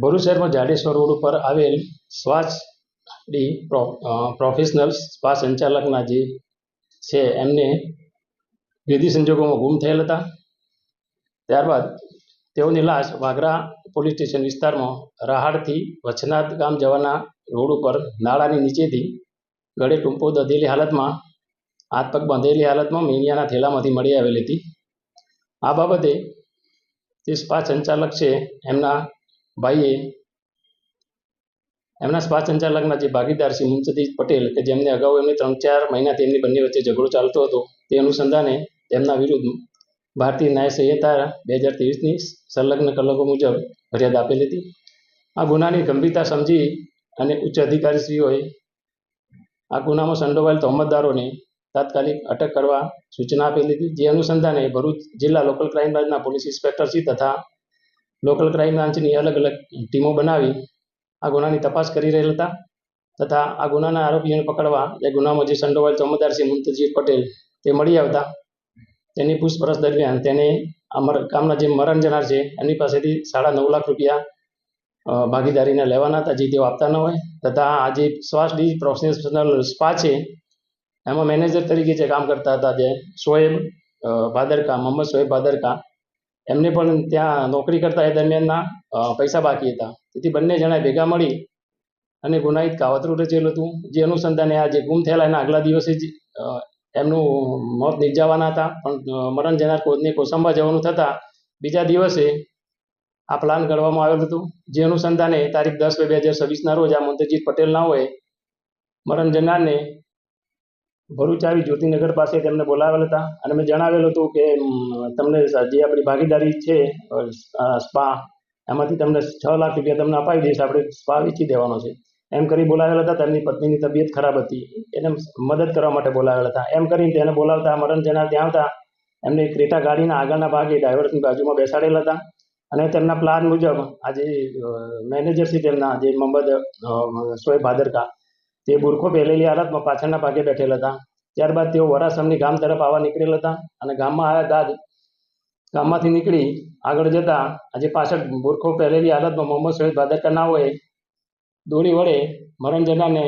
ભરૂચ શહેરમાં જાડેશ્વર રોડ ઉપર આવેલ શ્વાસ પ્રોફેશનલ સ્પા સંચાલકના જે છે એમને વિધિ સંજોગોમાં ગુમ થયેલ હતા. ત્યારબાદ તેઓની લાશ વાગરા પોલીસ સ્ટેશન વિસ્તારમાં રાહાડથી વચનાથ ગામ જવાના રોડ ઉપર નાળાની નીચેથી ગળે ટૂંપો દધેલી હાલતમાં, હાથ પગ બાંધેલી હાલતમાં મીણિયાના થેલામાંથી મળી આવેલી હતી. આ બાબતે જે સ્પા સંચાલક છે એમના ભાઈએ એમના સ્પા સંચાલકના જે ભાગીદાર શ્રી મુંતજીર પટેલ કે જેમને અગાઉ એમને 3-4 મહિનાથી એમની બંને વચ્ચે ઝઘડો ચાલતો હતો, તે અનુસંધાને તેમના વિરુદ્ધ ભારતીય ન્યાય સંહિતા 2023ની સંલગ્ન કલમો મુજબ ફરિયાદ આપેલી હતી. આ ગુનાની ગંભીરતા સમજી અને ઉચ્ચ અધિકારીશ્રીઓએ આ ગુનામાં સંડોવાયેલ તહોમતદારોને તાત્કાલિક અટક કરવા સૂચના આપેલી હતી. જે અનુસંધાને ભરૂચ જિલ્લા લોકલ ક્રાઇમ બ્રાન્ચના પોલીસ ઇન્સ્પેક્ટરશ્રી તથા લોકલ ક્રાઇમ બ્રાન્ચની અલગ અલગ ટીમો બનાવી આ ગુનાની તપાસ કરી રહેલ હતા તથા આ ગુનાના આરોપીઓને પકડવા એ ગુનામાં જે સંડોવાયેલ તહોમતદાર શ્રી મુંતજીર પટેલ તે મળી આવતા તેની પૂછપરછ દરમિયાન તેને આ કામના જે મરણ જનાર છે એની પાસેથી 9.5 લાખ રૂપિયા ભાગીદારીને લેવાના હતા, જે તેઓ આપતા ન હોય. તથા આ જે શ્વાસ પ્રોફેશનલ સ્પા છે એમાં મેનેજર તરીકે જે કામ કરતા હતા જે શોએબ ભાદરકા, મોહમ્મદ શોએબ ભાદરકા, એમને પણ ત્યાં નોકરી કરતા એ દરમિયાનના પૈસા બાકી હતા. તેથી બંને જણાએ ભેગા મળી અને ગુનાહિત કાવતરું રચેલું હતું. જે અનુસંધાને આ જે ગુમ થયેલા એના આગલા દિવસે જ એમનું મોત નિપજાવવાના હતા, પણ મરણ જનાર કોઈને કોસંબા જવાનું થતાં બીજા દિવસે આ પ્લાન ઘડવામાં આવેલ હતું. જે અનુસંધાને તારીખ 10/2/2026ના રોજ આ મુંતજીર પટેલ નાઓએ મરણ જનારને ભરૂચ આવી જ્યોતિનગર પાસે તેમને બોલાવેલ હતા અને મેં જણાવેલું હતું કે તમને જે આપણી ભાગીદારી છે સ્પા એમાંથી તમને 6 લાખ રૂપિયા તમને અપાવી દઈશ, આપણે સ્પા વેચી દેવાનો છે એમ કરી બોલાવેલ હતા. તેમની પત્નીની તબિયત ખરાબ હતી, એને મદદ કરવા માટે બોલાવેલ હતા. એમ કરીને તેને બોલાવતા મરણ જનાર ત્યાં આવતા એમને ક્રેટા ગાડીના આગળના ભાગે ડ્રાઈવરની બાજુમાં બેસાડેલા હતા અને તેમના પ્લાન મુજબ આજે મેનેજર છે તેમના જે મોહમ્મદ શોએબ ભાદરકા તે બુરખો પહેરેલી હાલતમાં પાછળના ભાગે બેઠેલા હતા. ત્યારબાદ તેઓ વરાસમની ગામ તરફ આવવા નીકળેલ હતા અને ગામમાં આવ્યા બાદ ગામમાંથી નીકળી આગળ જતા આજે પાછળ બુરખો પહેરેલી હાલતમાં મોહમ્મદ શોએબ ભાદરકા નાઓએ દોડી વડે મરણ જનારને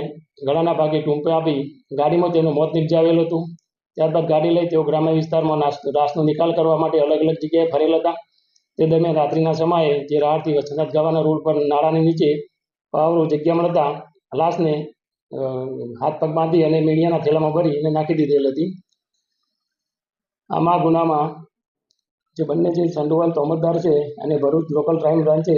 ગળાના ભાગે ટૂંપે આપી ગાડીમાં તેનું મોત નિપજાવેલું હતું. ત્યારબાદ ગાડી લઈ તેઓ ગ્રામ્ય વિસ્તારમાં લાશનો નિકાલ કરવા માટે અલગ અલગ જગ્યાએ ફરેલ હતા. તે દરમિયાન રાત્રિના સમયે જે રાહડથી વચનાથ જવાના રોડ પર નાળાની નીચે પાવરો જગ્યા મળતા લાશને હાથ પગ બાંધી અને મીડિયાના થેલામાં ભરી અને નાખી દીધેલ હતી. આમાં ગુનામાં જે બંને જે સંડોવાયેલ તહોમતદાર છે અને ભરૂચ લોકલ ક્રાઇમ બ્રાન્ચે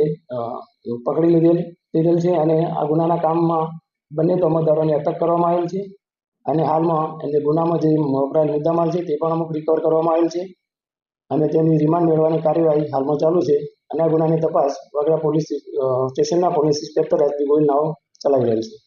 પકડી લીધેલ છે અને આ ગુનાના કામમાં બંને તહોમતદારોને અટક કરવામાં આવેલ છે અને હાલમાં એને ગુનામાં જે વપરાયેલ મુદ્દામાલ છે તે પણ અમુક રિકવર કરવામાં આવેલ છે અને તેની રિમાન્ડ મેળવવાની કાર્યવાહી હાલમાં ચાલુ છે અને આ ગુનાની તપાસ વાગરા પોલીસ સ્ટેશનના પોલીસ ઇન્સ્પેક્ટર એસપી ગોહિલ નાઓ ચલાવી રહેલ છે.